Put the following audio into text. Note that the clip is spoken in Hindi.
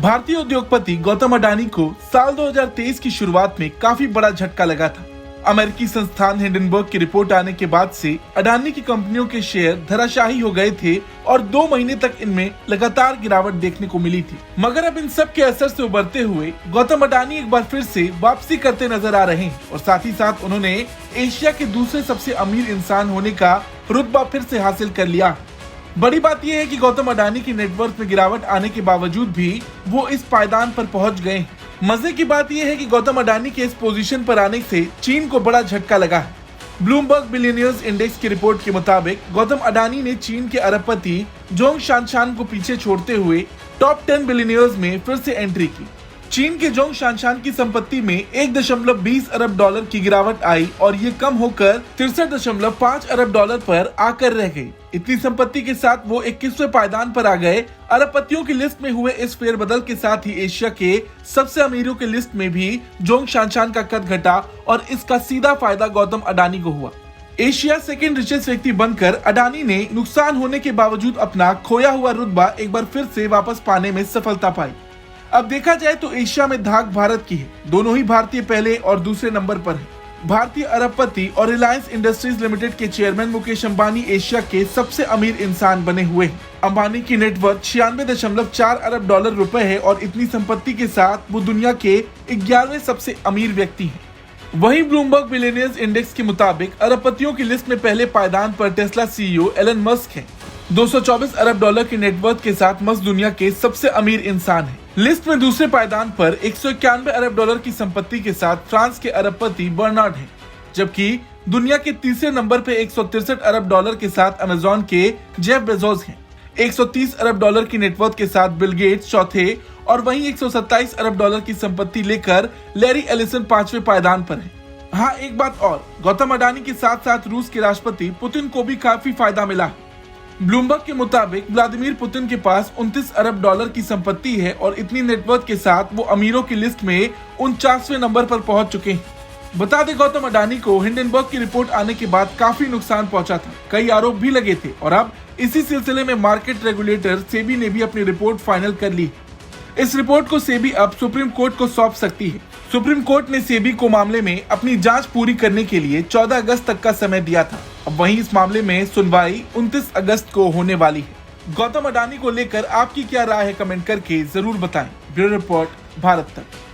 भारतीय उद्योगपति गौतम अडानी को साल 2023 की शुरुआत में काफी बड़ा झटका लगा था। अमेरिकी संस्थान हिंडनबर्ग की रिपोर्ट आने के बाद से अडानी की कंपनियों के शेयर धराशायी हो गए थे और 2 महीने तक इनमें लगातार गिरावट देखने को मिली थी। मगर अब इन सब के असर से उबरते हुए गौतम अडानी एक बार फिर से वापसी करते नजर आ रहे हैं और साथ ही साथ उन्होंने एशिया के दूसरे सबसे अमीर इंसान होने का रुतबा फिर से हासिल कर लिया। बड़ी बात यह है कि गौतम अडानी की नेटवर्थ में गिरावट आने के बावजूद भी वो इस पायदान पर पहुंच गए। मजे की बात यह है कि गौतम अडानी के इस पोजीशन पर आने से चीन को बड़ा झटका लगा है। ब्लूमबर्ग बिलियनियर्स इंडेक्स की रिपोर्ट के मुताबिक गौतम अडानी ने चीन के अरबपति जोंग शानशान को पीछे छोड़ते हुए टॉप 10 बिलियनियर्स में फिर से एंट्री की। चीन के जोंग शानशान की संपत्ति में 1.20 अरब डॉलर की गिरावट आई और ये कम होकर 63.5 अरब डॉलर पर आकर रह गई। इतनी संपत्ति के साथ वो 21वें पायदान पर आ गए। अरबपतियों की लिस्ट में हुए इस फेरबदल के साथ ही एशिया के सबसे अमीरों की लिस्ट में भी जोंग शानशान का कद घटा और इसका सीधा फायदा गौतम अडानी को हुआ। एशिया सेकेंड रिचेस्ट व्यक्ति बनकर अडानी ने नुकसान होने के बावजूद अपना खोया हुआ रुतबा एक बार फिर से वापस पाने में सफलता पाई। अब देखा जाए तो एशिया में धाक भारत की है। दोनों ही भारतीय पहले और दूसरे नंबर पर है। भारतीय अरबपति और रिलायंस इंडस्ट्रीज लिमिटेड के चेयरमैन मुकेश अंबानी एशिया के सबसे अमीर इंसान बने हुए हैं। अंबानी की नेटवर्थ 96.4 अरब डॉलर रुपए है और इतनी संपत्ति के साथ वो दुनिया के 11वें सबसे अमीर व्यक्ति हैं। वहीं ब्लूमबर्ग बिलियनियर्स इंडेक्स के मुताबिक अरबपतियों की लिस्ट में पहले पायदान पर टेस्ला सीईओ एलन मस्क है। 224 अरब डॉलर की नेटवर्थ के साथ मस्क दुनिया के सबसे अमीर इंसान है। लिस्ट में दूसरे पायदान पर 191 अरब डॉलर की संपत्ति के साथ फ्रांस के अरबपति बर्नार्ड हैं, जबकि दुनिया के तीसरे नंबर पे 163 अरब डॉलर के साथ अमेजॉन के जेफ बेजोस हैं। 130 अरब डॉलर की नेटवर्थ के साथ बिल गेट्स चौथे और वहीं 127 अरब डॉलर की संपत्ति लेकर लैरी एलिसन 5वें पायदान पर है। हाँ, एक बात और, गौतम अडानी के साथ साथ रूस के राष्ट्रपति पुतिन को भी काफी फायदा मिला। ब्लूमबर्ग के मुताबिक व्लादिमीर पुतिन के पास 29 अरब डॉलर की संपत्ति है और इतनी नेटवर्थ के साथ वो अमीरों की लिस्ट में 49वें नंबर पर पहुंच चुके हैं। बता दें, गौतम अडानी को हिंडनबर्ग की रिपोर्ट आने के बाद काफी नुकसान पहुंचा था। कई आरोप भी लगे थे और अब इसी सिलसिले में मार्केट रेगुलेटर सेबी ने भी अपनी रिपोर्ट फाइनल कर ली। इस रिपोर्ट को सेबी अब सुप्रीम कोर्ट को सौंप सकती है। सुप्रीम कोर्ट ने सेबी को मामले में अपनी जांच पूरी करने के लिए 14 अगस्त तक का समय दिया था। अब वहीं इस मामले में सुनवाई 29 अगस्त को होने वाली है। गौतम अडानी को लेकर आपकी क्या राय है, कमेंट करके जरूर बताएं। ब्यूरो रिपोर्ट, भारत तक।